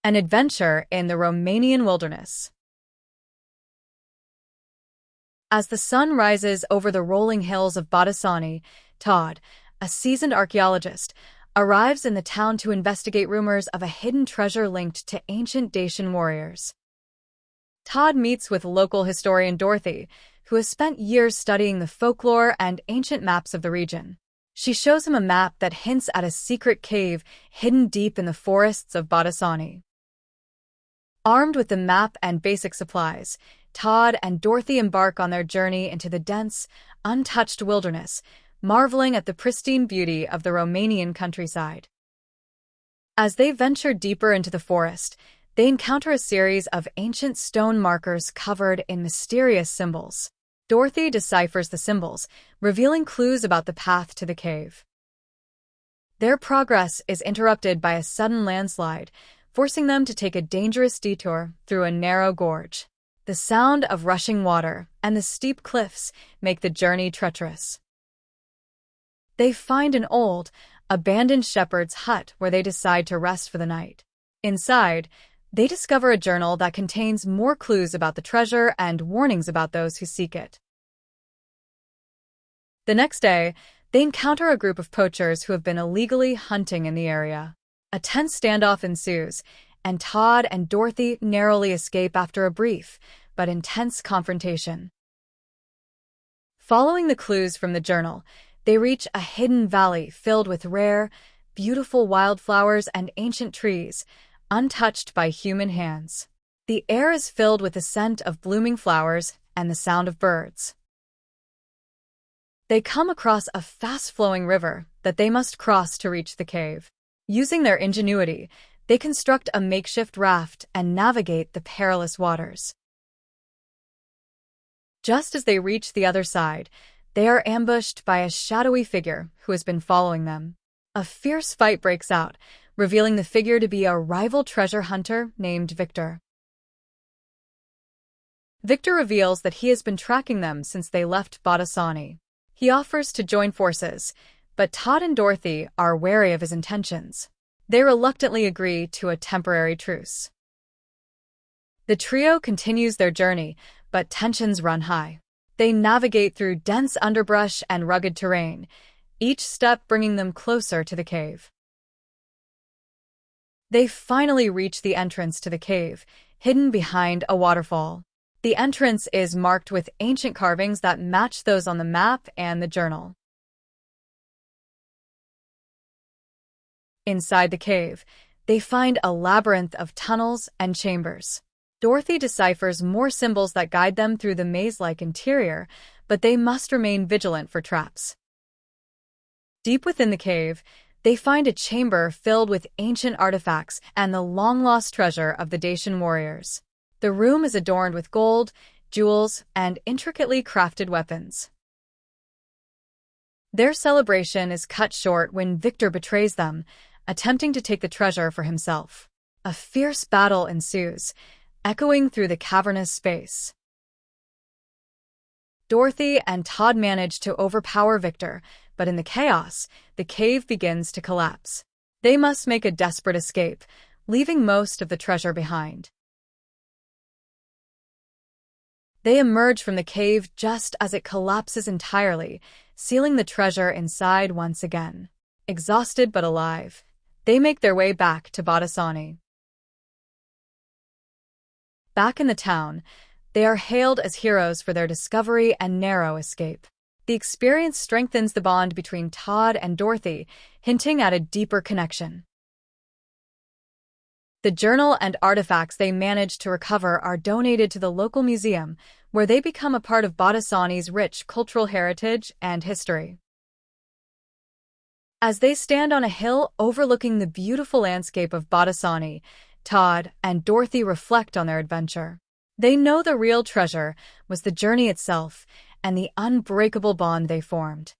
An adventure in the Romanian wilderness. As the sun rises over the rolling hills of Botoșani, Todd, a seasoned archaeologist, arrives in the town to investigate rumors of a hidden treasure linked to ancient Dacian warriors. Todd meets with local historian Dorothy, who has spent years studying the folklore and ancient maps of the region. She shows him a map that hints at a secret cave hidden deep in the forests of Botoșani. Armed with the map and basic supplies, Todd and Dorothy embark on their journey into the dense, untouched wilderness, marveling at the pristine beauty of the Romanian countryside. As they venture deeper into the forest, they encounter a series of ancient stone markers covered in mysterious symbols. Dorothy deciphers the symbols, revealing clues about the path to the cave. Their progress is interrupted by a sudden landslide, forcing them to take a dangerous detour through a narrow gorge. The sound of rushing water and the steep cliffs make the journey treacherous. They find an old, abandoned shepherd's hut where they decide to rest for the night. Inside, they discover a journal that contains more clues about the treasure and warnings about those who seek it. The next day, they encounter a group of poachers who have been illegally hunting in the area. A tense standoff ensues, and Todd and Dorothy narrowly escape after a brief but intense confrontation. Following the clues from the journal, they reach a hidden valley filled with rare, beautiful wildflowers and ancient trees, untouched by human hands. The air is filled with the scent of blooming flowers and the sound of birds. They come across a fast-flowing river that they must cross to reach the cave. Using their ingenuity, they construct a makeshift raft and navigate the perilous waters. Just as they reach the other side, they are ambushed by a shadowy figure who has been following them. A fierce fight breaks out, revealing the figure to be a rival treasure hunter named Victor. Victor reveals that he has been tracking them since they left Botoșani. He offers to join forces, but Todd and Dorothy are wary of his intentions. They reluctantly agree to a temporary truce. The trio continues their journey, but tensions run high. They navigate through dense underbrush and rugged terrain, each step bringing them closer to the cave. They finally reach the entrance to the cave, hidden behind a waterfall. The entrance is marked with ancient carvings that match those on the map and the journal. Inside the cave, they find a labyrinth of tunnels and chambers. Dorothy deciphers more symbols that guide them through the maze-like interior, but they must remain vigilant for traps. Deep within the cave, they find a chamber filled with ancient artifacts and the long-lost treasure of the Dacian warriors. The room is adorned with gold, jewels, and intricately crafted weapons. Their celebration is cut short when Victor betrays them, attempting to take the treasure for himself. A fierce battle ensues, echoing through the cavernous space. Dorothy and Todd manage to overpower Victor, but in the chaos, the cave begins to collapse. They must make a desperate escape, leaving most of the treasure behind. They emerge from the cave just as it collapses entirely, sealing the treasure inside once again. Exhausted but alive, they make their way back to Botoșani. Back in the town, they are hailed as heroes for their discovery and narrow escape. The experience strengthens the bond between Todd and Dorothy, hinting at a deeper connection. The journal and artifacts they manage to recover are donated to the local museum, where they become a part of Botoșani's rich cultural heritage and history. As they stand on a hill overlooking the beautiful landscape of Botoșani, Todd and Dorothy reflect on their adventure. They know the real treasure was the journey itself and the unbreakable bond they formed.